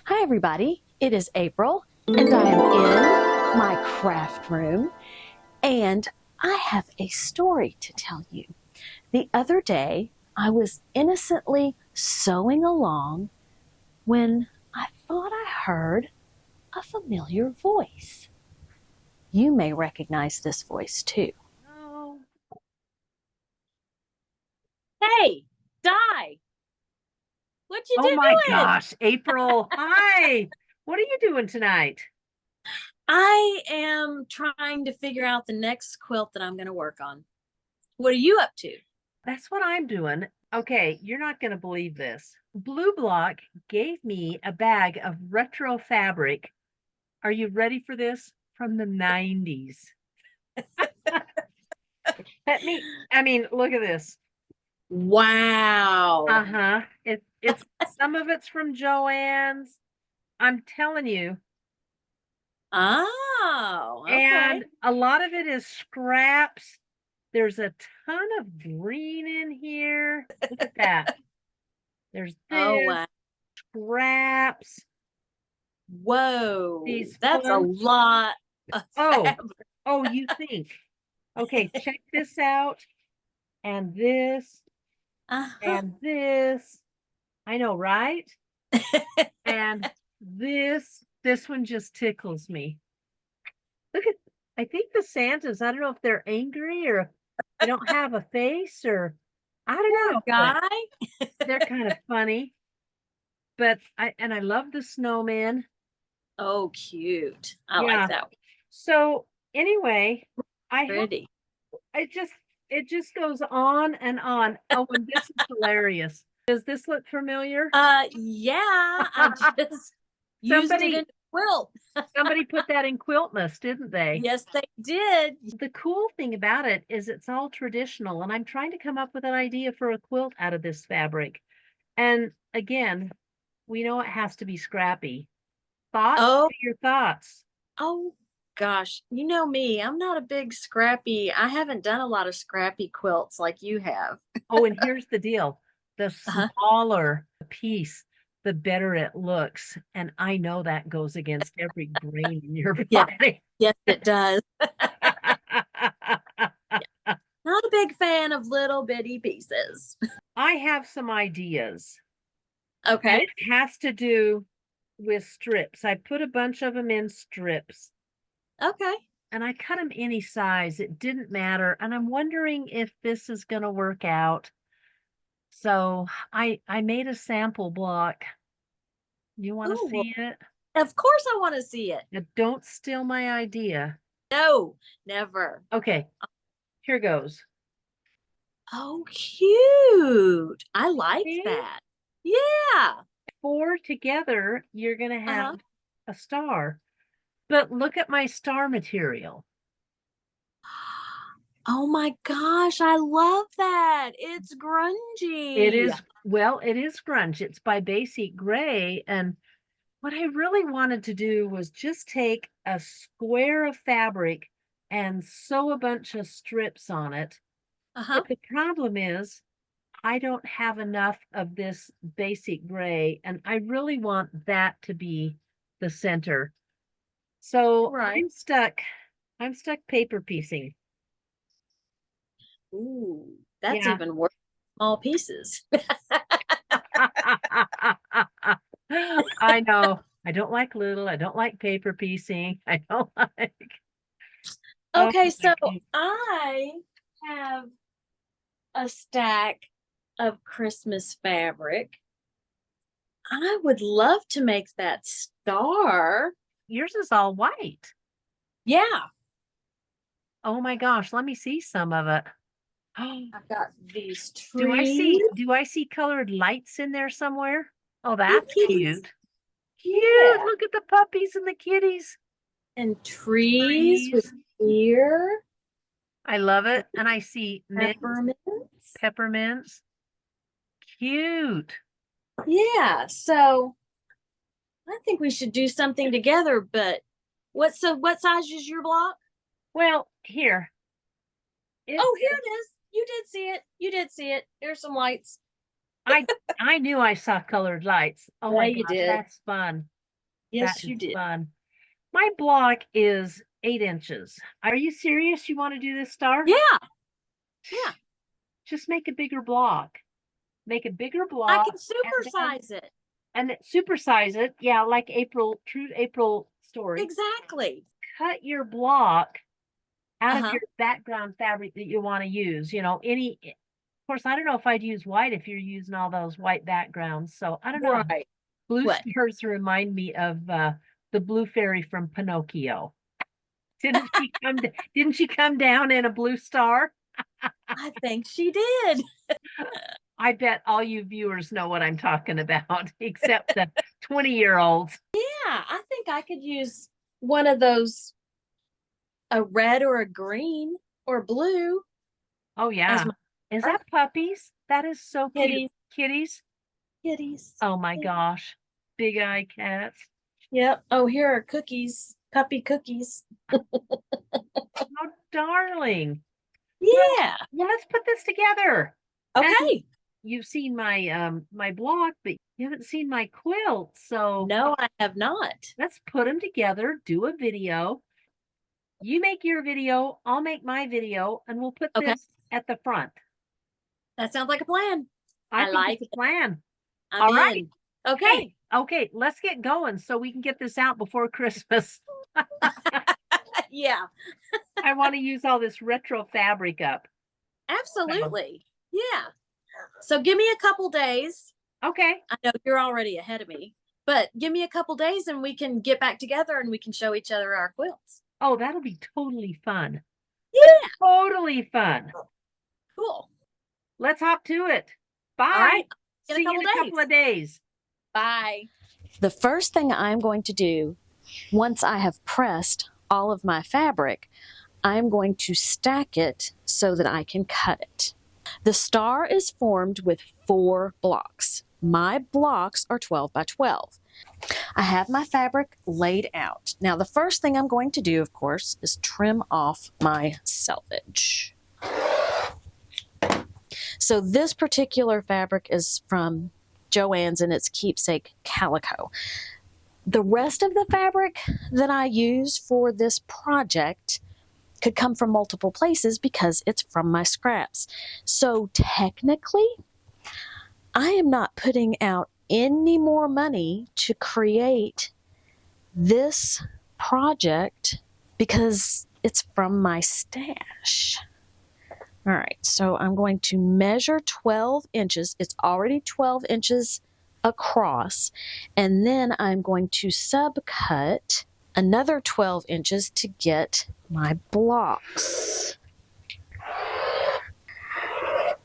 Hi everybody, it is April and I am in my craft room and I have a story to tell you. The other day I was innocently sewing along when I thought I heard a familiar voice. You may recognize this voice too. Oh, Hey, Di, what you oh my doing? gosh, April. Hi. What are you doing tonight? I am trying to figure out the next quilt that I'm going to work on. What are you up to? That's what I'm doing. Okay, you're not going to believe this. Blue Block gave me a bag of retro fabric. Are you ready for this? From the 90s. Look at this. Wow. Uh-huh. It's some of it's from Joann's. I'm telling you. Oh, okay. And a lot of it is scraps. There's a ton of green in here. Look at that. There's Oh, this, wow. scraps, Whoa. these That's a fun. lot of Oh, fabric. oh, you think. Okay, check this out. And this, Uh-huh. and this. I know, right? And this one just tickles me. Look at, I think the Santas, I don't know if they're angry or if they don't have a face or I don't Poor know, but guy. they're kind of funny. But I love the snowman. Oh, cute. I like Yeah. that one. So anyway, I have Pretty. it just goes on and on. Oh, and this is hilarious. Does this look familiar? Yeah, I just used it in Somebody a quilt. somebody put that in Quiltmas, didn't they? Yes, they did. The cool thing about it is it's all traditional, and I'm trying to come up with an idea for a quilt out of this fabric. And again, we know it has to be scrappy. Thoughts? Oh, What are your thoughts? oh gosh. You know me, I'm not a big scrappy. I haven't done a lot of scrappy quilts like you have. Oh, and here's the deal. The Uh-huh. smaller the piece, the better it looks. And I know that goes against every grain in your Yeah, body. yes, it does. Not a big fan of little bitty pieces. I have some ideas, and Okay. it has to do with strips. I put a bunch of them in strips Okay. and I cut them any size. It didn't matter. And I'm wondering if this is going to work out. So I made a sample block. You want to Oh, well, see it? of course I want to see it. Now, don't steal my idea. No, never. Okay, here goes. Oh, cute. I like See? that. Yeah. Four together, you're going to Uh-huh. have a star. But look at my star material. Oh my gosh, I love that. It's It grungy. is, well, it is grunge. It's by Basic Gray. And what I really wanted to do was just take a square of fabric and sew a bunch of strips on it. Uh-huh. But the problem is, I don't have enough of this Basic Gray, and I really want that to be the center. So Right. I'm stuck paper piecing. Ooh, that's Yeah. even worse. Small pieces. I know. I don't like little. I don't like paper piecing. I don't like. Oh Okay, my so God. I have a stack of Christmas fabric. I would love to make that star. Yours is all white. Yeah, Oh my gosh, let me see some of it. I've got these Do I trees see colored lights in there somewhere? Oh, and that's kitties. cute. Cute. Yeah, Look at the puppies and the kitties. and trees with Trees. deer I love and it. And I see mint, peppermints. peppermints. Cute. Yeah, so I think we should do something together, but what size is your block? Well, here. It Oh, here it is. You did see it. You did see it. Here's some lights. I I knew I saw colored lights. Oh Yeah, my you gosh, did. that's fun. Yes, That you is did. fun. My block is 8 inches. Are you serious? You want to do this, Star? Yeah. Yeah. Just make a bigger block. Make a bigger I block can supersize it. and then supersize it. Yeah, like true April story. Exactly. Cut your block out of Uh-huh. your background fabric that you want to use. You know, of course, I don't know if I'd use white if you're using all those white backgrounds. So I don't know. Right. Blue What? stars remind me of the blue fairy from Pinocchio. Didn't she come down in a blue star? I think she did. I bet all you viewers know what I'm talking about, except the 20-year-olds. Yeah, I think I could use one of those, a red or a green or blue Oh as yeah. my Is that puppies? That is so cute. kitties. Kitties? Kitties. Oh my gosh. Big eye cats. Yep. Oh, here are cookies. Puppy cookies. Oh darling. Yeah. Well, let's put this together. And Okay. you've seen my blog, but you haven't seen my quilt. So No, I have not. let's put them together, do a video. You make your video, I'll make my video, and we'll put Okay. this at the front. That sounds like a plan. I I think like it's a plan. I'm All in. right. Okay. Okay, let's get going so we can get this out before Christmas. Yeah, I want to use all this retro fabric up. absolutely. Yeah. So give me a couple days. Okay. I know you're already ahead of me, but give me a couple days and we can get back together and we can show each other our quilts. Oh, that'll be totally fun. Yeah. Totally fun. Cool. Let's hop to it. Bye. All right. See you in a couple of days. Bye. The first thing I'm going to do, once I have pressed all of my fabric, I'm going to stack it so that I can cut it. The star is formed with 4 blocks. My blocks are 12 by 12. I have my fabric laid out. Now, the first thing I'm going to do, of course, is trim off my selvage. So this particular fabric is from Joann's and it's keepsake calico. The rest of the fabric that I use for this project could come from multiple places because it's from my scraps. So technically, I am not putting out any more money to create this project because it's from my stash. All right, so I'm going to measure 12 inches. It's already 12 inches across. And then I'm going to subcut another 12 inches to get my blocks.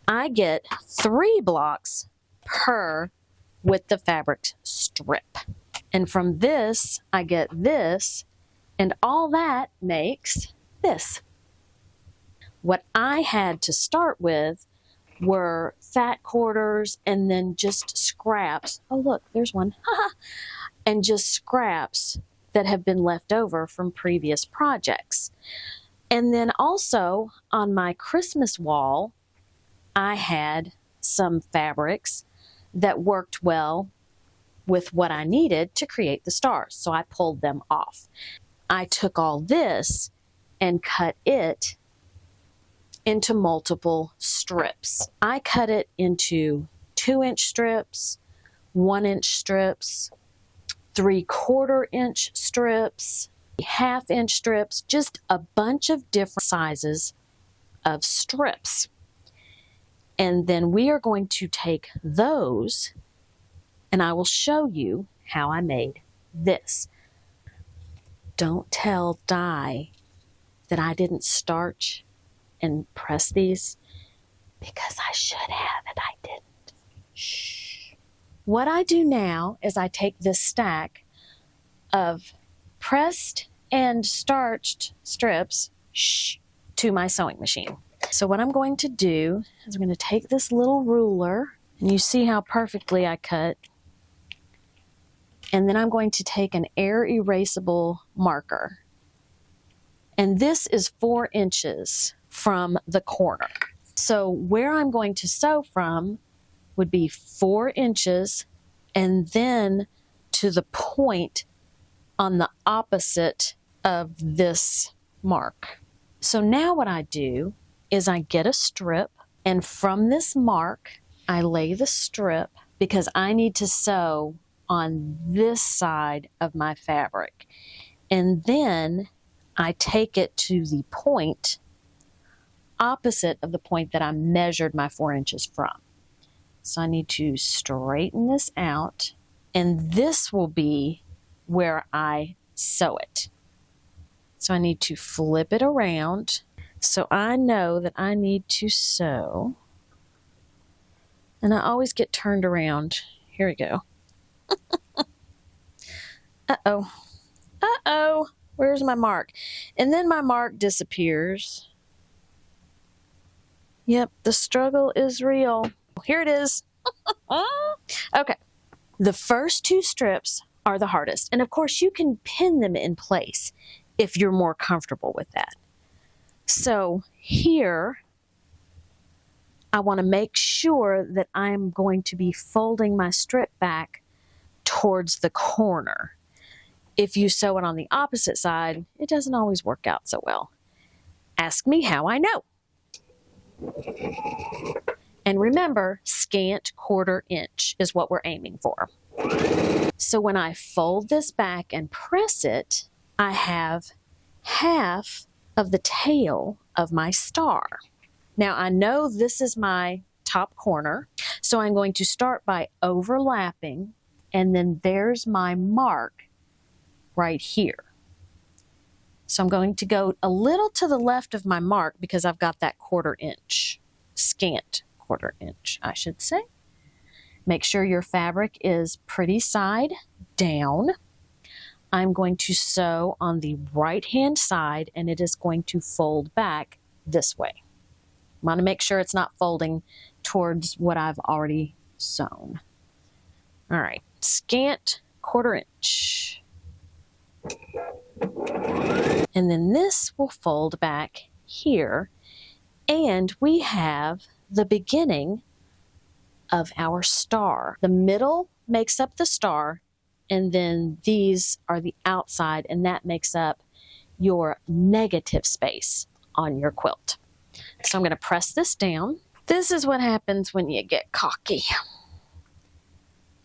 I get 3 blocks per width of fabric strip. And from this, I get this, and all that makes this. What I had to start with were fat quarters and then just scraps. Oh, look, there's one. And just scraps that have been left over from previous projects. And then also on my Christmas wall, I had some fabrics that worked well with what I needed to create the stars. So I pulled them off. I took all this and cut it into multiple strips. I cut it into 2-inch strips, 1-inch strips, 3/4-inch strips, 1/2-inch strips, just a bunch of different sizes of strips. And then we are going to take those and I will show you how I made this. Don't tell Di that I didn't starch and press these because I should have and I didn't. Shh. What I do now is I take this stack of pressed and starched strips to my sewing machine. So what I'm going to do is I'm going to take this little ruler, and you see how perfectly I cut, and then I'm going to take an air erasable marker. And this is 4 inches from the corner. So where I'm going to sew from would be 4 inches and then to the point on the opposite of this mark. So now what I do is I get a strip, and from this mark, I lay the strip because I need to sew on this side of my fabric. And then I take it to the point opposite of the point that I measured my 4 inches from. So I need to straighten this out, and this will be where I sew it. So I need to flip it around so I know that I need to sew. And I always get turned around. Here we go. Uh-oh. Uh-oh. Where's my mark? And then my mark disappears. Yep, the struggle is real. Here it is. Okay. The first 2 strips are the hardest. And of course, you can pin them in place if you're more comfortable with that. So here, I want to make sure that I'm going to be folding my strip back towards the corner. If you sew it on the opposite side, it doesn't always work out so well. Ask me how I know. And remember, scant 1/4 inch is what we're aiming for. So when I fold this back and press it, I have half of the tail of my star. Now I know this is my top corner, so I'm going to start by overlapping, and then there's my mark right here. So I'm going to go a little to the left of my mark because I've got that 1/4 inch, scant 1/4 inch, I should say. Make sure your fabric is pretty side down. I'm going to sew on the right-hand side, and it is going to fold back this way. I want to make sure it's not folding towards what I've already sewn. All right, scant 1/4 inch. And then this will fold back here, and we have the beginning of our star. The middle makes up the star, and then these are the outside, and that makes up your negative space on your quilt. So I'm going to press this down. This is what happens when you get cocky.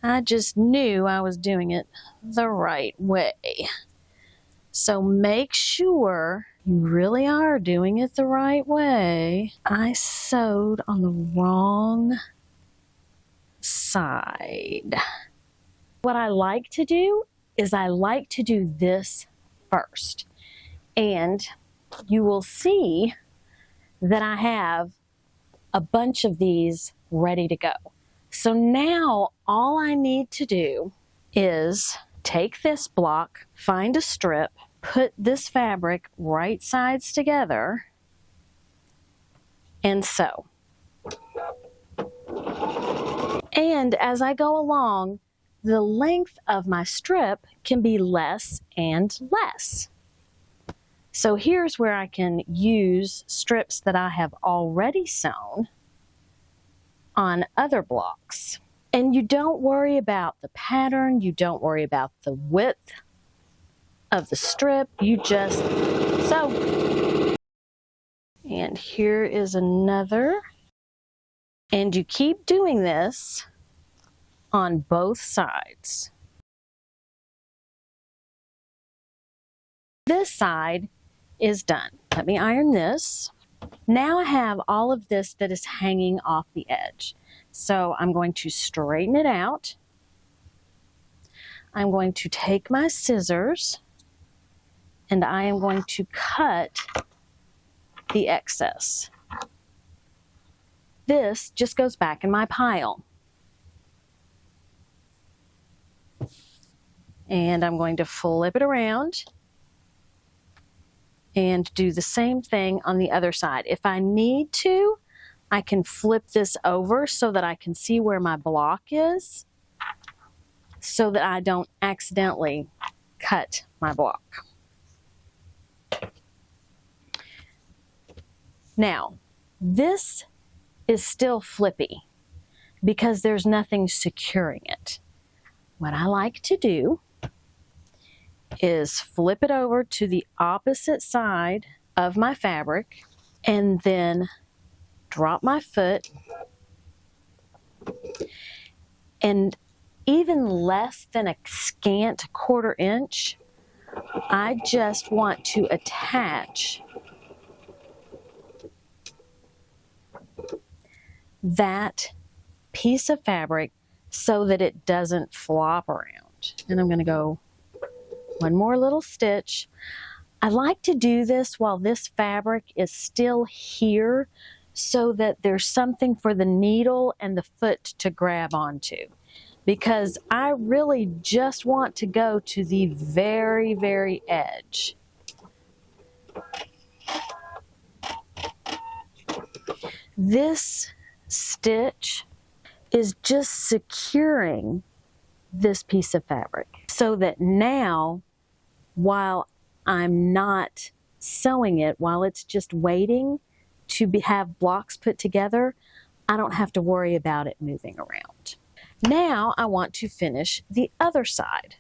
I just knew I was doing it the right way. So make sure you really are doing it the right way. I sewed on the wrong side. What I like to do is I like to do this first. And you will see that I have a bunch of these ready to go. So now all I need to do is take this block, find a strip, put this fabric right sides together, and sew. And as I go along, the length of my strip can be less and less. So here's where I can use strips that I have already sewn on other blocks. And you don't worry about the pattern, you don't worry about the width of the strip, you just sew. And here is another. And you keep doing this on both sides. This side is done. Let me iron this. Now I have all of this that is hanging off the edge. So I'm going to straighten it out. I'm going to take my scissors and I am going to cut the excess. This just goes back in my pile. And I'm going to flip it around and do the same thing on the other side. If I need to, I can flip this over so that I can see where my block is, so that I don't accidentally cut my block. Now, this is still flippy because there's nothing securing it. What I like to do is flip it over to the opposite side of my fabric and then drop my foot, and even less than a scant 1/4 inch, I just want to attach that piece of fabric so that it doesn't flop around. And I'm going to go one more little stitch. I like to do this while this fabric is still here so that there's something for the needle and the foot to grab onto, because I really just want to go to the very, very edge. This stitch is just securing this piece of fabric so that now, while I'm not sewing it, while it's just waiting to have blocks put together, I don't have to worry about it moving around. Now I want to finish the other side.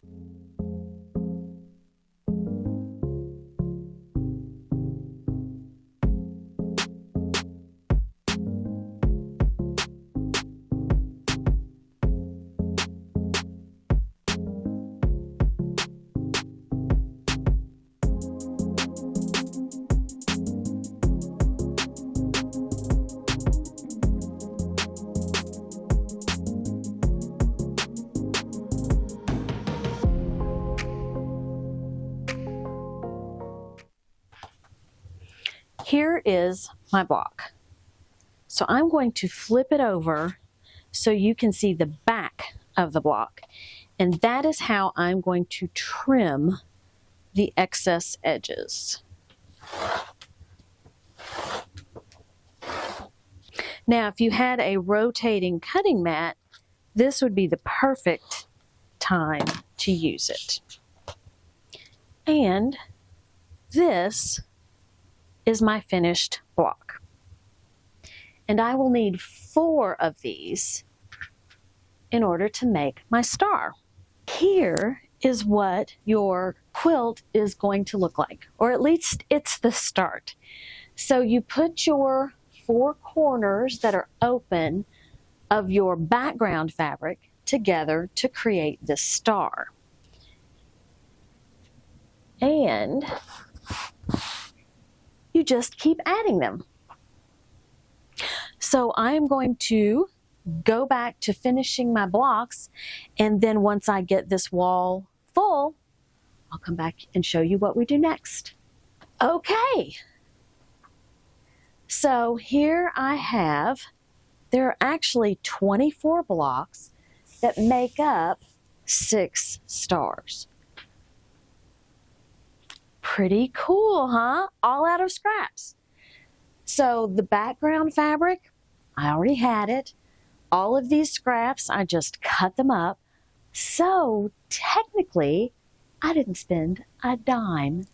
Here is my block. So I'm going to flip it over so you can see the back of the block. And that is how I'm going to trim the excess edges. Now, if you had a rotating cutting mat, this would be the perfect time to use it. And this is my finished block. And I will need 4 of these in order to make my star. Here is what your quilt is going to look like, or at least it's the start. So you put your 4 corners that are open of your background fabric together to create this star. And you just keep adding them. So I'm going to go back to finishing my blocks, and then once I get this wall full, I'll come back and show you what we do next. Okay. So here I have, there are actually 24 blocks that make up 6 stars. Pretty cool, huh? All out of scraps. So the background fabric, I already had it. All of these scraps, I just cut them up. So technically, I didn't spend a dime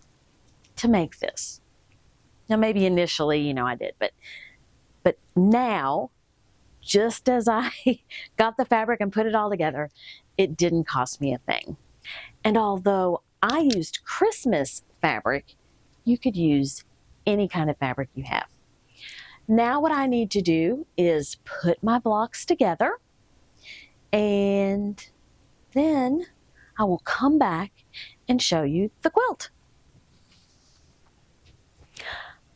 to make this. Now maybe initially, I did, but now, just as I got the fabric and put it all together, it didn't cost me a thing. And although I used Christmas fabric, you could use any kind of fabric you have. Now what I need to do is put my blocks together, and then I will come back and show you the quilt.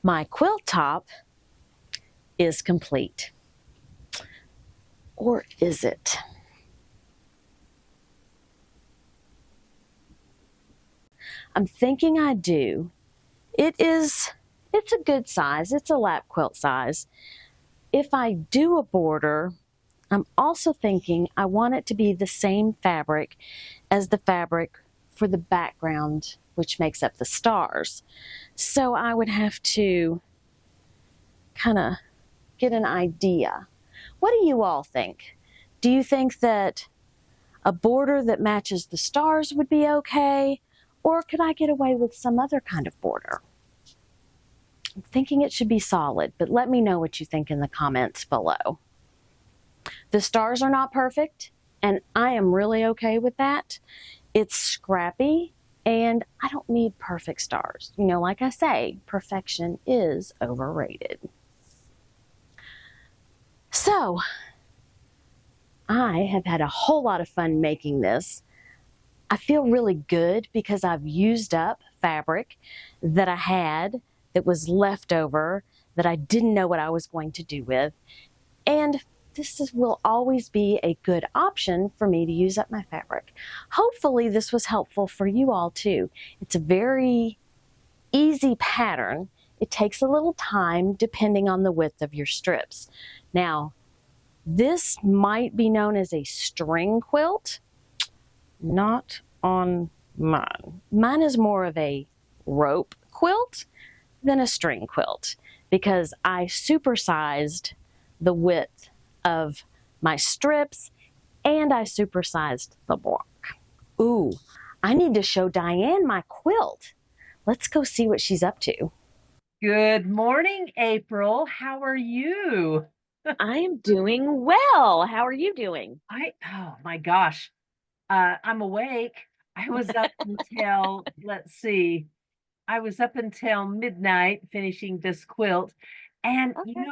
My quilt top is complete. Or is it? I'm thinking I do. It's a good size. It's a lap quilt size. If I do a border, I'm also thinking I want it to be the same fabric as the fabric for the background, which makes up the stars. So I would have to kind of get an idea. What do you all think? Do you think that a border that matches the stars would be okay? Or could I get away with some other kind of border? I'm thinking it should be solid, but let me know what you think in the comments below. The stars are not perfect, and I am really okay with that. It's scrappy, And I don't need perfect stars. You know, like I say, perfection is overrated. So I have had a whole lot of fun making this. I feel really good because I've used up fabric that I had that was left over that I didn't know what I was going to do with. And will always be a good option for me to use up my fabric. Hopefully this was helpful for you all too. It's a very easy pattern. It takes a little time depending on the width of your strips. Now, this might be known as a string quilt. Not on mine. Mine is more of a rope quilt than a string quilt because I supersized the width of my strips and I supersized the block. Ooh, I need to show Diane my quilt. Let's go see what she's up to. Good morning, April. How are you? I am doing well. How are you doing? Oh my gosh. I'm awake. I was up until, let's see, I was up until midnight finishing this quilt. And Okay.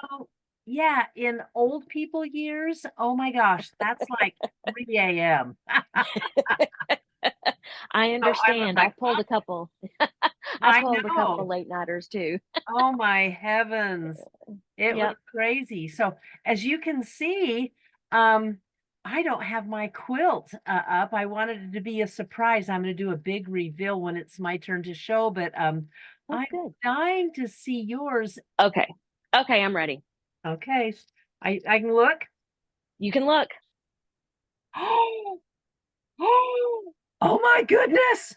yeah, in old people years, oh my gosh, that's like 3 a.m. I understand. I like, pulled a couple. I I pulled a couple know. late nighters too. Oh my heavens. It was Yep. crazy. So as you can see, um, I don't have my quilt up. I wanted it to be a surprise. I'm going to do a big reveal when it's my turn to show, but Oh, I'm good. dying to see yours. Okay. Okay, I'm ready. Okay. I can look. You can look. Oh, oh my goodness.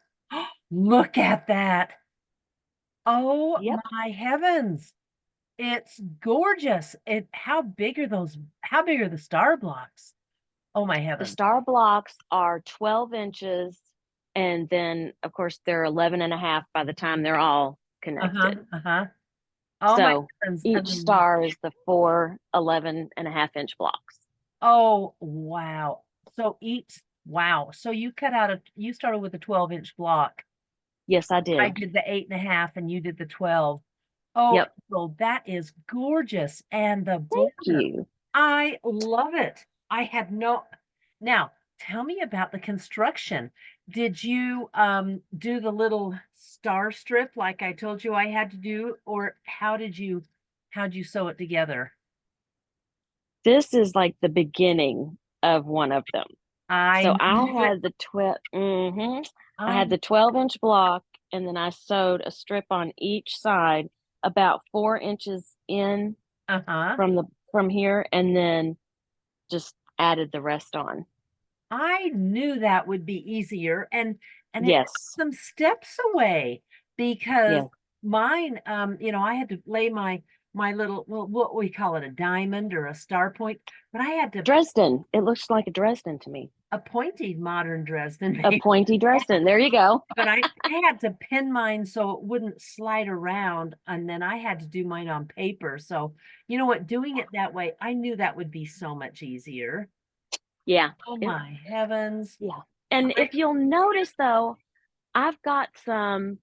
Look at that. Oh Yep. my heavens. It's gorgeous. How big are those? How big are the star blocks? Oh my The heavens. star blocks are 12 inches, and then, of course, they're 11 and a half by the time they're all Uh-huh. connected. Uh-huh. Oh my So heavens. And each star is the 4 11 and a half inch blocks. oh wow. Wow. So you started with a 12-inch block. Yes, I I did. did the 8.5 and you did the 12. Oh, Yep. so that is gorgeous. And the Thank border. you. I love it. I had no. Now, tell me about the construction. Did you do the little star strip like I told you I had to do, or how'd you sew it together? This is like the beginning of one of them. I So I knew it. had the 12, I I had the 12-inch block, and then I sewed a strip on each side about 4 inches in uh-huh. from here, and then just added the rest on. I knew that would be easier and it took Yes. some steps away because Yes. mine I had to lay my little what we call it a diamond or a star point, but I had to Dresden. It looks like a Dresden to me. a pointy modern Dresden A maybe. pointy Dresden. There you go. But I had to pin mine so it wouldn't slide around and then I had to do mine on paper. So you know what, doing it that way, I knew that would be so much easier. Yeah. Oh It, my heavens. yeah. And if you'll notice though, I've got some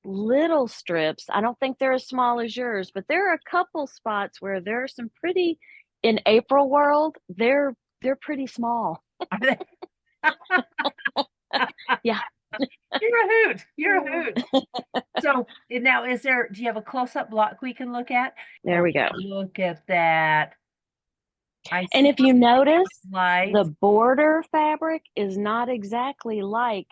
little strips. I don't think they're as small as yours, but there are a couple spots where there are some pretty in April world, they're pretty small. Yeah. You're a hoot. You're a hoot. So now do you have a close-up block we can look at? There Oh, we go. look at that. I And see if you notice, the lights. border fabric is not exactly like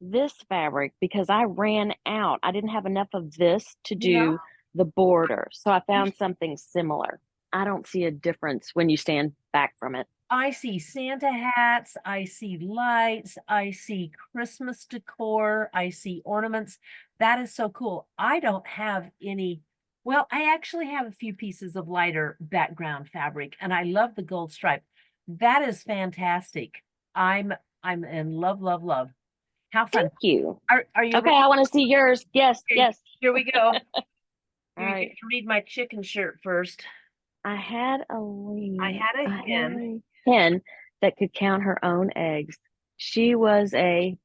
this fabric because I ran out. I didn't have enough of this to You know, do the border. So I found something similar. I don't see a difference when you stand back from it. I see Santa hats, I see lights, I see Christmas decor, I see ornaments. That is so cool. I don't have any. Well, I actually have a few pieces of lighter background fabric, and I love the gold stripe. That is fantastic. I'm I'm in love, love, love. How fun. Thank you. Are you Okay, ready? I want to see yours. Yes, Okay, yes. here we go. All You get right. to read my chicken shirt first. I had I had a I had hen. a hen that could count her own eggs. She was a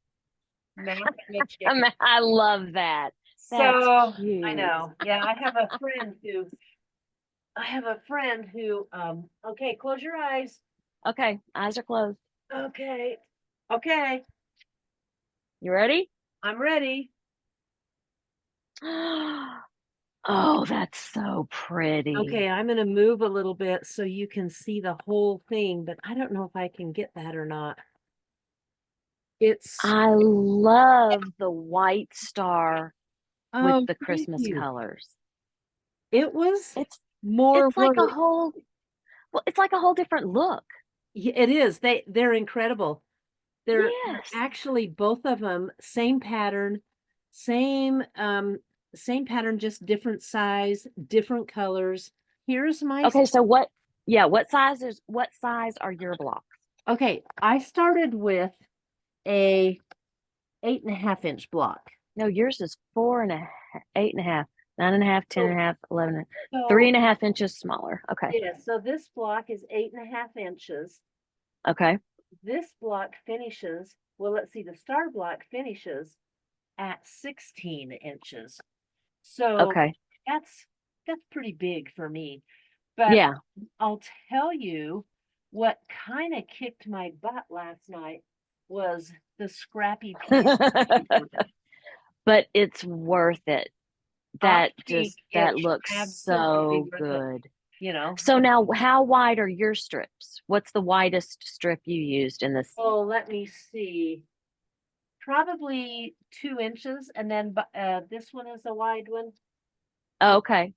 matchmaking. I love that. So That's I cute. know. Yeah, I have a friend who okay, close your eyes. Okay, eyes are closed. Okay. Okay, You ready? I'm ready. Oh, that's so pretty. Okay, I'm gonna move a little bit so you can see the whole thing, but I don't know if I can get that or not. It's I love the white star with oh, the thank Christmas you. colors. It was It's more it's like a work. whole well, it's like a whole different look. It is. They're incredible. They're Yes. actually both of them same pattern, same same pattern, just different size, different colors. Here's my Okay, so what size are your blocks? okay. I started with a 8.5 inch block. No, yours is 4.5, 8.5, 9.5, 10.5, 11, So 3.5 inches smaller. Okay. yeah, so this block is 8.5 inches. Okay. This block finishes, well, let's see, the star block finishes at 16 inches. So Okay. that's that's pretty big for me. But Yeah. I'll tell you what kind of kicked my butt last night was the Scrappy piece. But it's worth it. I That think that it's looks absolutely so worth it, good. you know. So now how wide are your strips? What's the widest strip you used in this? Oh, let me see. Probably 2 inches, and then this one is a wide one. Oh, okay.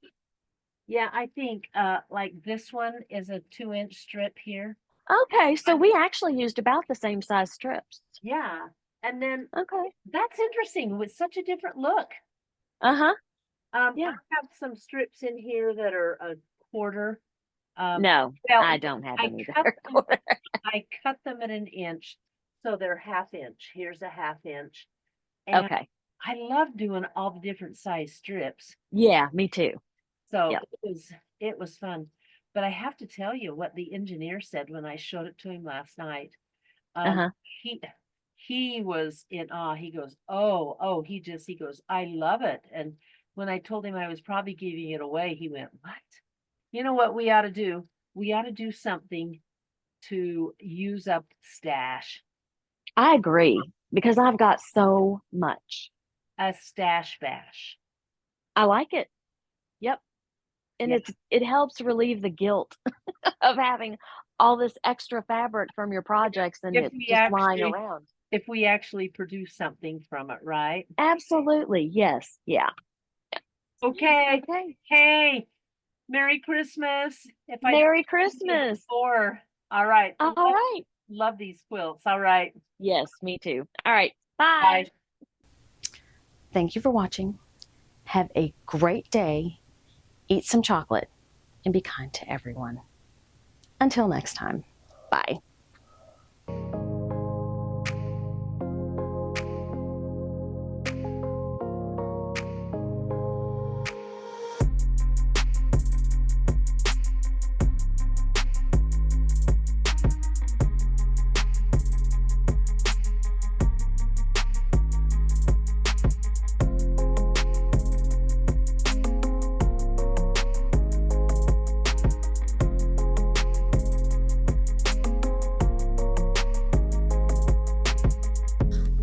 Yeah, I think like this one is a 2 inch strip here. Okay, so we actually used about the same size strips. Yeah. And then Okay. that's interesting with such a different look. Uh-huh. I Yeah. have some strips in here that are a quarter. No, Well, I don't have I any cut there. them, I cut them at an inch, so they're 1/2 inch. Here's a 1/2 inch. And Okay. I love doing all the different size strips. Yeah, me too. So Yep. it was fun. But I have to tell you what the engineer said when I showed it to him last night. Uh-huh. He he was in awe. He goes, oh, he goes, I love it. And when I told him I was probably giving it away, he went, what? You know what we ought to do? We ought to do something to use up stash, I agree because I've got so much. a stash bash. I like it. Yep. And Yeah. it helps relieve the guilt of having all this extra fabric from your projects and If it's we just lying actually around. if we actually produce something from it, right? Absolutely. Yes. Yeah. Okay. Okay. Hey, Merry Christmas. If I Merry didn't see you Christmas. before. All right. All right. Love these quilts. All right. Yes, me too. All right. Bye. Bye. Thank you for watching. Have a great day. Eat some chocolate and be kind to everyone. Until next time. Bye.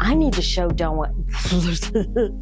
I need to show Don't.